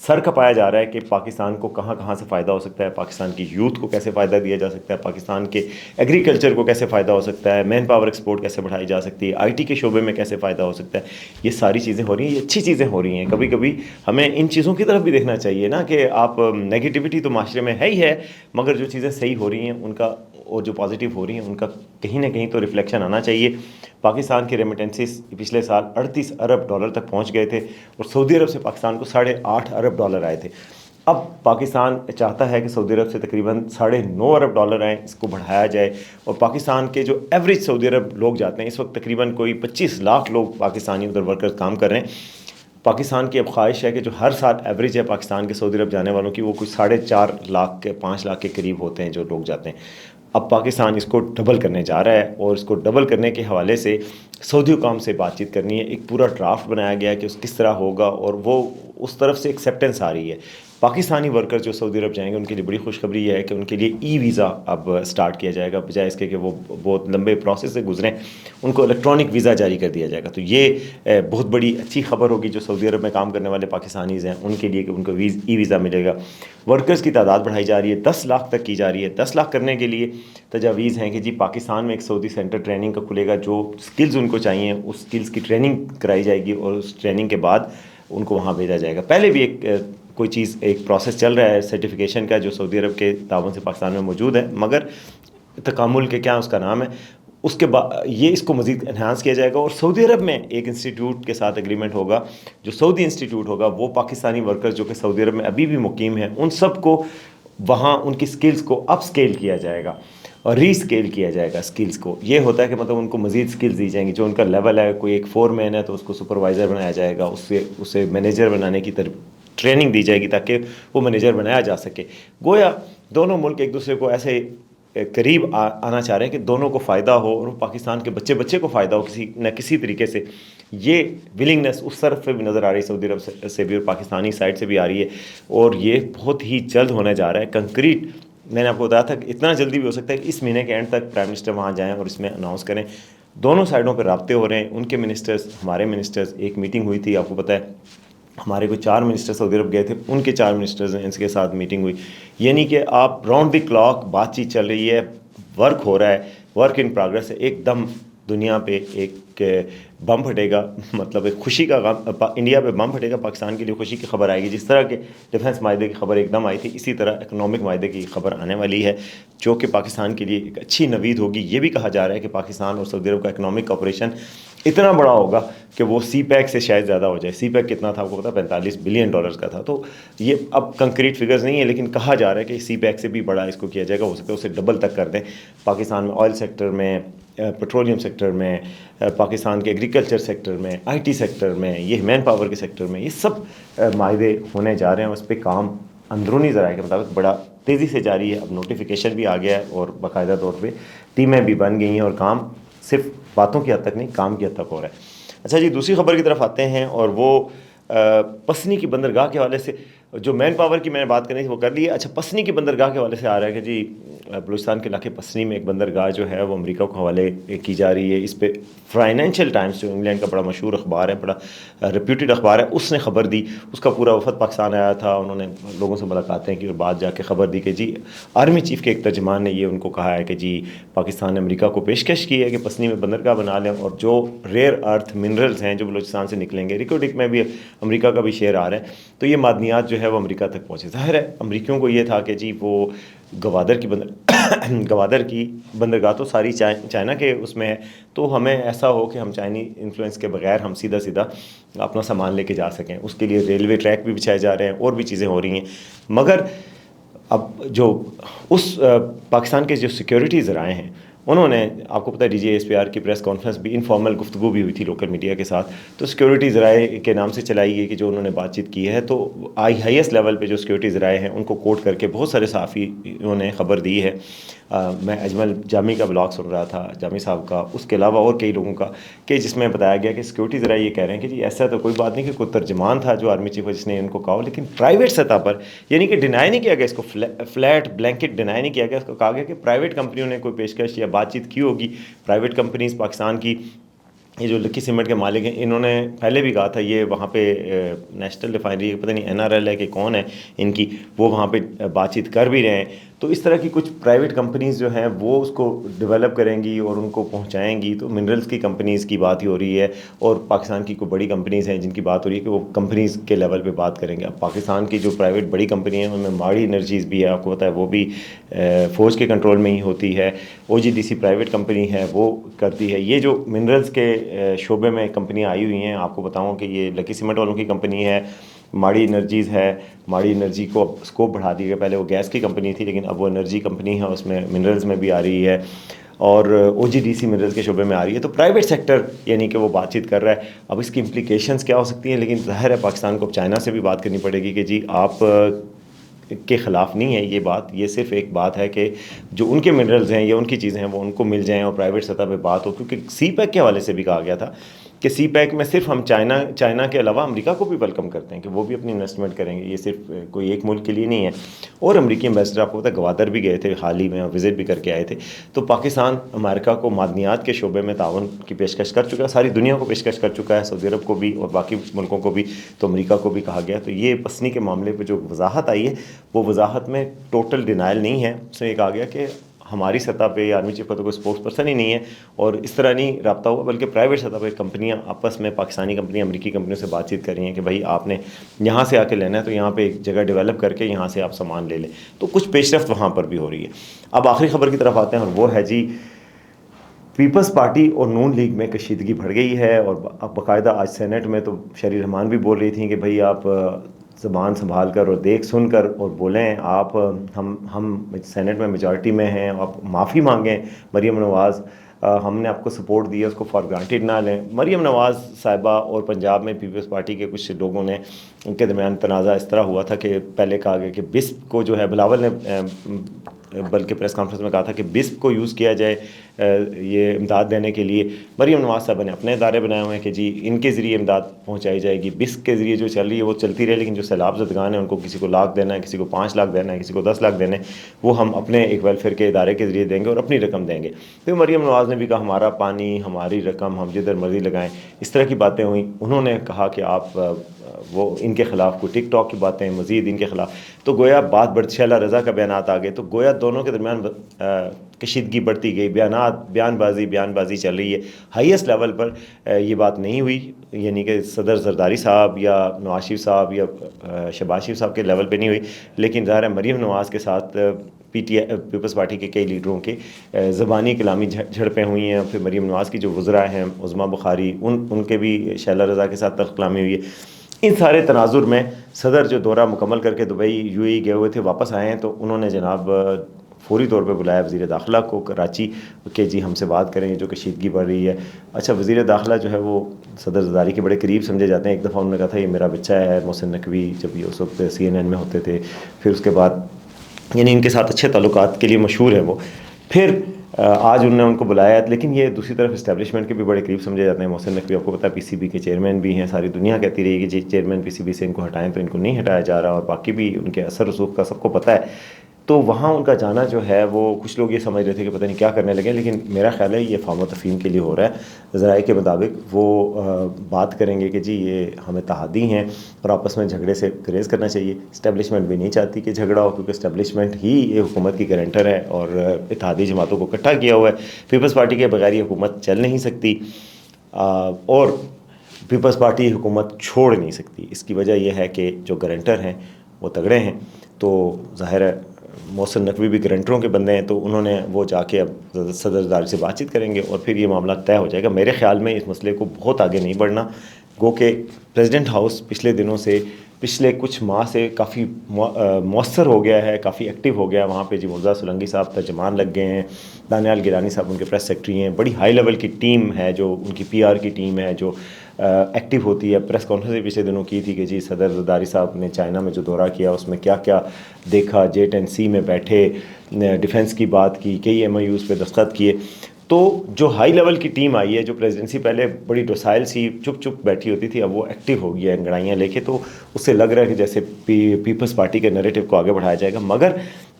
سر کھپایا جا رہا ہے کہ پاکستان کو کہاں کہاں سے فائدہ ہو سکتا ہے، پاکستان کی یوتھ کو کیسے فائدہ دیا جا سکتا ہے، پاکستان کے ایگریکلچر کو کیسے فائدہ ہو سکتا ہے، مین پاور ایکسپورٹ کیسے بڑھائی جا سکتی ہے، IT کے شعبے میں کیسے فائدہ ہو سکتا ہے. یہ ساری چیزیں ہو رہی ہیں، یہ اچھی چیزیں ہو رہی ہیں. کبھی کبھی ہمیں ان چیزوں کی طرف بھی دیکھنا چاہیے نا کہ آپ نگیٹیوٹی تو معاشرے میں ہے ہی ہے، مگر جو چیزیں صحیح ہو رہی ہیں ان کا اور جو پازیٹیو ہو رہی ہیں ان کا کہیں نہ کہیں تو ریفلیکشن آنا چاہیے. پاکستان کے ریمیٹنسز پچھلے سال 38 ارب ڈالر تک پہنچ گئے تھے اور سعودی عرب سے پاکستان کو 8.5 ارب ڈالر آئے تھے. اب پاکستان چاہتا ہے کہ سعودی عرب سے تقریباً 9.5 ارب ڈالر آئیں، اس کو بڑھایا جائے. اور پاکستان کے جو ایوریج سعودی عرب لوگ جاتے ہیں، اس وقت تقریباً کوئی 25 لاکھ لوگ پاکستانی ادھر ورکر کام کر رہے ہیں. پاکستان کی اب خواہش ہے کہ جو ہر سال ایوریج ہے پاکستان کے سعودی عرب جانے والوں کی، وہ کوئی 4.5 لاکھ کے 5 لاکھ کے قریب ہوتے ہیں جو لوگ جاتے ہیں. اب پاکستان اس کو ڈبل کرنے جا رہا ہے اور اس کو ڈبل کرنے کے حوالے سے سعودی حکام سے بات چیت کرنی ہے. ایک پورا ڈرافٹ بنایا گیا ہے کہ اس کس طرح ہوگا اور وہ اس طرف سے ایکسیپٹنس آ رہی ہے. پاکستانی ورکر جو سعودی عرب جائیں گے ان کے لیے بڑی خوشخبری یہ ہے کہ ان کے لیے ای ویزا اب سٹارٹ کیا جائے گا، بجائے اس کے کہ وہ بہت لمبے پروسیس سے گزریں، ان کو الیکٹرانک ویزا جاری کر دیا جائے گا. تو یہ بہت بڑی اچھی خبر ہوگی جو سعودی عرب میں کام کرنے والے پاکستانیز ہیں ان کے لیے کہ ان کو ای ویزا ملے گا. ورکرز کی تعداد بڑھائی جا رہی ہے، 10 لاکھ تک کی جا رہی ہے. 10 لاکھ کرنے کے لیے تجاویز ہیں کہ جی پاکستان میں ایک سعودی سینٹر ٹریننگ کا کھلے گا، جو سکلز ان کو چاہیے اس سکلز کی ٹریننگ کرائی جائے گی اور اس ٹریننگ کے بعد ان کو وہاں بھیجا جائے گا. پہلے بھی ایک کوئی چیز ایک پروسیس چل رہا ہے سرٹیفکیشن کا جو سعودی عرب کے تعاون سے پاکستان میں موجود ہے، مگر تکامل کے کیا اس کا نام ہے، اس کے بعد یہ اس کو مزید انہانس کیا جائے گا. اور سعودی عرب میں ایک انسٹیٹیوٹ کے ساتھ ایگریمنٹ ہوگا، جو سعودی انسٹیٹیوٹ ہوگا، وہ پاکستانی ورکرز جو کہ سعودی عرب میں ابھی بھی مقیم ہیں ان سب کو وہاں ان کی سکلز کو اپ سکیل کیا جائے گا اور ری اسکیل کیا جائے گا. سکلز کو یہ ہوتا ہے کہ مطلب ان کو مزید سکلز دی جائیں گی. جو ان کا لیول ہے، کوئی ایک 4 مین ہے تو اس کو سپروائزر بنایا جائے گا، اسے مینیجر بنانے کی ٹریننگ دی جائے گی تاکہ وہ مینیجر بنایا جا سکے. گویا دونوں ملک ایک دوسرے کو ایسے قریب آنا چاہ رہے ہیں کہ دونوں کو فائدہ ہو اور پاکستان کے بچے کو فائدہ ہو کسی نہ کسی طریقے سے. یہ ولنگنس اس طرف پہ بھی نظر آ رہی ہے، سعودی عرب سے بھی اور پاکستانی سائڈ سے بھی آ رہی ہے، اور یہ بہت ہی جلد ہونے جا رہا ہے. کنکریٹ میں نے آپ کو بتایا تھا کہ اتنا جلدی بھی ہو سکتا ہے کہ اس مہینے کے اینڈ تک پرائم منسٹر وہاں جائیں اور اس میں اناؤنس کریں. دونوں سائڈوں پہ رابطے ہو رہے ہیں، ان کے منسٹرز، ہمارے منسٹرز. ایک میٹنگ ہوئی تھی، آپ کو پتہ ہے ہمارے کوئی 4 منسٹر سعودی عرب گئے تھے، ان کے 4 منسٹرز ہیں، ان کے ساتھ میٹنگ ہوئی. یعنی کہ آپ راؤنڈ دی کلاک بات چیت چل رہی ہے، ورک ہو رہا ہے، ورک ان پروگرس ہے. ایک دم دنیا پہ ایک بم پھٹے گا، مطلب ایک خوشی کا غم، انڈیا پہ بم پھٹے گا، پاکستان کے لیے خوشی کی خبر آئے گی. جس طرح کہ ڈیفنس معاہدے کی خبر ایک دم آئی تھی، اسی طرح اکنامک معاہدے کی خبر آنے والی ہے جو کہ پاکستان کے لیے ایک اچھی نوید ہوگی. یہ بھی کہا جا رہا ہے کہ پاکستان اور سعودی عرب کا اکنامک کوپریشن اتنا بڑا ہوگا کہ وہ سی پیک سے شاید زیادہ ہو جائے. سی پیک کتنا تھا آپ کو پتا؟ 45 بلین ڈالرز کا تھا. تو یہ اب کنکریٹ فگرز نہیں ہے، لیکن کہا جا رہا ہے کہ سی پیک سے بھی بڑا اس کو کیا جائے گا. ہو سکتا ہے اسے ڈبل تک کر دیں. پاکستان میں آئل سیکٹر میں، پیٹرولیم سیکٹر میں، پاکستان کے ایگریکلچر سیکٹر میں، IT سیکٹر میں، یہ مین پاور کے سیکٹر میں، یہ سب معاہدے ہونے جا رہے ہیں. اس پہ کام اندرونی ذرائع کے مطابق بڑا تیزی سے جاری ہے. اب نوٹیفیکیشن بھی آ گیا ہے اور باقاعدہ طور پہ ٹیمیں بھی بن گئی ہیں اور کام صرف باتوں کی حد تک نہیں، کام کی حد تک ہو رہا ہے. اچھا جی، دوسری خبر کی طرف آتے ہیں اور وہ پسنی کی بندرگاہ کے حوالے سے. جو مین پاور کی میں نے بات کرنی تھی وہ کر لی ہے. اچھا، پسنی کی بندرگاہ کے حوالے سے آ رہا ہے کہ جی بلوچستان کے علاقے پسنی میں ایک بندرگاہ جو ہے وہ امریکہ کو حوالے کی جا رہی ہے. اس پہ فائنینشیل ٹائمز جو انگلینڈ کا بڑا مشہور اخبار ہے، بڑا ریپیوٹیڈ اخبار ہے، اس نے خبر دی. اس کا پورا وفد پاکستان آیا تھا، انہوں نے لوگوں سے ملاقاتیں کی اور بعد جا کے خبر دی کہ جی آرمی چیف کے ایک ترجمان نے یہ ان کو کہا ہے کہ جی پاکستان نے امریکہ کو پیشکش کی ہے کہ پسنی میں بندرگاہ بنا لیں، اور جو ریئر ارتھ منرلز ہیں جو بلوچستان سے نکلیں گے، ریکوڈک میں بھی امریکہ کا بھی شیئر آ رہا ہے، تو یہ معدنیات جو ہے وہ امریکہ تک پہنچے. ظاہر ہے امریکیوں کو یہ تھا کہ جی وہ گوادر کی بندرگاہ تو ساری چائنا کے اس میں ہے، تو ہمیں ایسا ہو کہ ہم چائنی انفلوئنس کے بغیر ہم سیدھا اپنا سامان لے کے جا سکیں. اس کے لیے ریلوے ٹریک بھی بچھائے جا رہے ہیں اور بھی چیزیں ہو رہی ہیں. مگر اب جو اس پاکستان کے جو سیکیورٹی ذرائع ہیں، انہوں نے آپ کو پتہ ہے DGSPR کی پریس کانفرنس بھی انفارمل گفتگو بھی ہوئی تھی لوکل میڈیا کے ساتھ، تو سیکیورٹی ذرائع کے نام سے چلائی گئی کہ جو انہوں نے بات چیت کی ہے، تو ہائیسٹ لیول پہ جو سیکیورٹی ذرائع ہیں ان کو کوٹ کر کے بہت سارے صحافیوں نے خبر دی ہے. میں اجمل جامی کا بلاگ سن رہا تھا، جامی صاحب کا، اس کے علاوہ اور کئی لوگوں کا، کہ جس میں بتایا گیا کہ سیکیورٹی ذرائع یہ کہہ رہے ہیں کہ جی ایسا تو کوئی بات نہیں کہ کوئی ترجمان تھا جو آرمی چیف جس نے ان کو کہا، لیکن پرائیویٹ سطح پر، یعنی کہ ڈینائی نہیں کیا گیا، اس کو فلیٹ بلینکٹ ڈینائی نہیں کیا گیا، اس کو کہا گیا کہ پرائیویٹ کمپنیوں نے کوئی پیشکش یا بات چیت کی ہوگی. پرائیویٹ کمپنیز پاکستان کی یہ جو لکی سیمنٹ کے مالک ہیں انہوں نے پہلے بھی کہا تھا یہ وہاں پہ نیشنل ریفائنری پتہ نہیں NRL ہے کہ کون ہے ان کی، وہ وہاں پہ بات چیت کر بھی رہے ہیں. تو اس طرح کی کچھ پرائیویٹ کمپنیز جو ہیں وہ اس کو ڈیولپ کریں گی اور ان کو پہنچائیں گی. تو منرلس کی کمپنیز کی بات ہی ہو رہی ہے اور پاکستان کی کوئی بڑی کمپنیز ہیں جن کی بات ہو رہی ہے کہ وہ کمپنیز کے لیول پہ بات کریں گے. اب پاکستان کی جو پرائیویٹ بڑی کمپنی ہیں ان میں ماڑی انرجیز بھی ہے، آپ کو پتہ ہے وہ بھی فوج کے کنٹرول میں ہی ہوتی ہے. OGDC پرائیویٹ کمپنی ہے وہ کرتی ہے. یہ جو منرلس کے شعبے میں کمپنیاں آئی ہوئی ہیں، آپ کو بتاؤں کہ یہ لکی سیمنٹ والوں کی کمپنی ہے، ماڑی انرجیز ہے. ماڑی انرجی کو اب اسکوپ بڑھا دی گیا، پہلے وہ گیس کی کمپنی تھی لیکن اب وہ انرجی کمپنی ہے، اس میں منرلز میں بھی آ رہی ہے اور OGDC منرلز کے شعبے میں آ رہی ہے. تو پرائیویٹ سیکٹر یعنی کہ وہ بات چیت کر رہا ہے. اب اس کی امپلیکیشنز کیا ہو سکتی ہیں، لیکن ظاہر ہے پاکستان کو چائنا سے بھی بات کرنی پڑے گی کہ جی آپ کے خلاف نہیں ہے یہ بات، یہ صرف ایک بات ہے کہ جو ان کے منرلز ہیں یا ان کی چیزیں ہیں وہ ان کو مل جائیں اور پرائیویٹ سطح پہ بات ہو. کیونکہ سی پیک کے حوالے سے بھی کہا گیا تھا کہ سی پیک میں صرف ہم چائنا کے علاوہ امریکہ کو بھی ویلکم کرتے ہیں کہ وہ بھی اپنی انویسٹمنٹ کریں گے، یہ صرف کوئی ایک ملک کے لیے نہیں ہے. اور امریکی امبیسڈر آپ کو پتہ ہے گوادر بھی گئے تھے حال ہی میں اور وزٹ بھی کر کے آئے تھے. تو پاکستان امریکہ کو معدنیات کے شعبے میں تعاون کی پیشکش کر چکا ہے، ساری دنیا کو پیشکش کر چکا ہے، سعودی عرب کو بھی اور باقی ملکوں کو بھی. تو امریکہ کو بھی کہا گیا. تو یہ پسنی کے معاملے پہ جو وضاحت آئی ہے وہ وضاحت میں ٹوٹل ڈینائل نہیں ہے. اس میں یہ کہا گیا کہ ہماری سطح پہ آرمی چیف کا تو کوئی اسپوکس پرسن ہی نہیں ہے اور اس طرح نہیں رابطہ ہوا، بلکہ پرائیویٹ سطح پہ کمپنیاں آپس میں پاکستانی کمپنیاں امریکی کمپنیوں سے بات چیت کر رہی ہیں کہ بھائی آپ نے یہاں سے آ کے لینا ہے تو یہاں پہ ایک جگہ ڈیولپ کر کے یہاں سے آپ سامان لے لیں. تو کچھ پیش رفت وہاں پر بھی ہو رہی ہے. اب آخری خبر کی طرف آتے ہیں اور وہ ہے جی پیپلز پارٹی اور نون لیگ میں کشیدگی بڑھ گئی ہے. اور اب باقاعدہ آج سینٹ میں تو شہری رحمان بھی بول رہی تھیں کہ بھئی آپ زبان سنبھال کر اور دیکھ سن کر اور بولیں. آپ ہم سینٹ میں میجارٹی میں ہیں، آپ معافی مانگیں. مریم نواز ہم نے آپ کو سپورٹ دیا، اس کو فار گرانٹیڈ نہ لیں. مریم نواز صاحبہ اور پنجاب میں پیپلز پارٹی کے کچھ لوگوں نے ان کے درمیان تنازع اس طرح ہوا تھا کہ پہلے کہا گیا کہ بسپ کو جو ہے بلاول نے بلکہ پریس کانفرنس میں کہا تھا کہ بسپ کو یوز کیا جائے یہ امداد دینے کے لیے. مریم نواز صاحبہ نے اپنے ادارے بنائے ہوئے ہیں کہ جی ان کے ذریعے امداد پہنچائی جائے گی. بسپ کے ذریعے جو چل رہی ہے وہ چلتی رہے، لیکن جو سیلاب زدگان ہیں ان کو کسی کو 1 لاکھ دینا ہے، کسی کو 5 لاکھ دینا ہے، کسی کو 10 لاکھ دینے، وہ ہم اپنے ایک ویلفیئر کے ادارے کے ذریعے دیں گے اور اپنی رقم دیں گے. پھر مریم نواز نے بھی کہا ہمارا پانی ہماری رقم ہم جدھر مرضی لگائیں. اس طرح کی باتیں ہوئیں. انہوں نے کہا کہ آپ وہ ان کے خلاف کوئی ٹک ٹاک کی باتیں مزید ان کے خلاف. تو گویا بات بڑھتی، شیلا رضا کا بیانات آ گئے تو گویا دونوں کے درمیان کشیدگی بڑھتی گئی. بیان بازی چل رہی ہے. ہائیسٹ لیول پر یہ بات نہیں ہوئی، یعنی کہ صدر زرداری صاحب یا نواز شریف صاحب یا شہباز شریف صاحب کے لیول پہ نہیں ہوئی، لیکن ظاہر ہے مریم نواز کے ساتھ پیپلز پارٹی کے کئی لیڈروں کے زبانی کلامی جھڑپیں ہوئی ہیں. پھر مریم نواز کی جو وزراء ہیں عظمیٰ بخاری ان کے بھی شیلا رضا کے ساتھ تلخ کلامی ہوئی ہے. ان سارے تناظر میں صدر جو دورہ مکمل کر کے دبئی UAE گئے ہوئے تھے واپس آئے ہیں، تو انہوں نے جناب فوری طور پہ بلایا وزیر داخلہ کو کراچی کہ جی ہم سے بات کریں جو کشیدگی بڑھ رہی ہے. اچھا وزیر داخلہ جو ہے وہ صدر زرداری کے بڑے قریب سمجھے جاتے ہیں. ایک دفعہ انہوں نے کہا تھا یہ میرا بچہ ہے، محسن نقوی جب یہ اس وقت CNN میں ہوتے تھے. پھر اس کے بعد یعنی ان کے ساتھ اچھے تعلقات کے لیے مشہور ہیں وہ. پھر آج انہوں نے ان کو بلایا، لیکن یہ دوسری طرف اسٹیبلشمنٹ کے بھی بڑے قریب سمجھے جاتے ہیں. محسن نقوی آپ کو پتہ ہے PCB کے چیئرمین بھی ہیں. ساری دنیا کہتی رہی کہ جی چیئرمین PCB سے ان کو ہٹائیں، تو ان کو نہیں ہٹایا جا رہا اور باقی بھی ان کے اثر رسوخ کا سب کو پتہ ہے. تو وہاں ان کا جانا جو ہے وہ کچھ لوگ یہ سمجھ رہے تھے کہ پتہ نہیں کیا کرنے لگے، لیکن میرا خیال ہے یہ فام و تفہیم کے لیے ہو رہا ہے. ذرائع کے مطابق وہ بات کریں گے کہ جی یہ ہمیں تحادی ہیں اور آپس میں جھگڑے سے گریز کرنا چاہیے. اسٹیبلشمنٹ بھی نہیں چاہتی کہ جھگڑا ہو، کیونکہ اسٹیبلشمنٹ ہی یہ حکومت کی گارنٹر ہے اور اتحادی جماعتوں کو اکٹھا کیا ہوا ہے. پیپلز پارٹی کے بغیر یہ حکومت چل نہیں سکتی اور پیپلز پارٹی حکومت چھوڑ نہیں سکتی. اس کی وجہ یہ ہے کہ جو گارنٹر ہیں وہ تگڑے ہیں. تو ظاہر ہے محسن نقوی بھی گارنٹروں کے بندے ہیں، تو انہوں نے وہ جا کے اب صدر زرداری سے بات چیت کریں گے اور پھر یہ معاملہ طے ہو جائے گا. میرے خیال میں اس مسئلے کو بہت آگے نہیں بڑھنا. گو کہ پریزیڈنٹ ہاؤس پچھلے دنوں سے پچھلے کچھ ماہ سے کافی مؤثر ہو گیا ہے، کافی ایکٹیو ہو گیا. وہاں پہ جی مرزا سولنگی صاحب ترجمان لگ گئے ہیں، دانیال گیلانی صاحب ان کے پریس سیکرٹری ہیں. بڑی ہائی لیول کی ٹیم ہے جو ان کی PR کی ٹیم ہے جو ایکٹیو ہوتی ہے. پریس کانفرنس پچھلے دنوں کی تھی کہ جی صدر زرداری صاحب نے چائنا میں جو دورہ کیا اس میں کیا کیا دیکھا. J10C میں بیٹھے، ڈیفنس کی بات کی، کئی MOUs پہ دستخط کیے. تو جو ہائی لیول کی ٹیم آئی ہے، جو پریزیڈنسی پہلے بڑی ڈوسائل سی چپ چپ بیٹھی ہوتی تھی، اب وہ ایکٹیو ہو گیا ہے انگڑائیاں لے کے. تو اس سے لگ رہا ہے کہ جیسے پیپلز پارٹی کے نیریٹو کو آگے بڑھایا جائے گا. مگر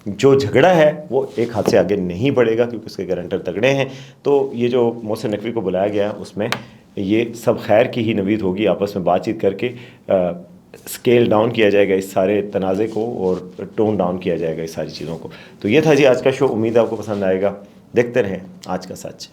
جو جھگڑا ہے وہ ایک ہاتھ سے آگے نہیں بڑھے گا کیونکہ اس کے گارنٹر تگڑے ہیں. تو یہ جو محسن نقوی کو بلایا گیا اس میں یہ سب خیر کی ہی نوید ہوگی، آپس میں بات چیت کر کے اسکیل ڈاؤن کیا جائے گا اس سارے تنازع کو اور ٹون ڈاؤن کیا جائے گا اس ساری چیزوں کو. تو یہ تھا جی آج کا شو، امید ہے آپ کو پسند آئے گا. دیکھتے رہیں آج کا سچ.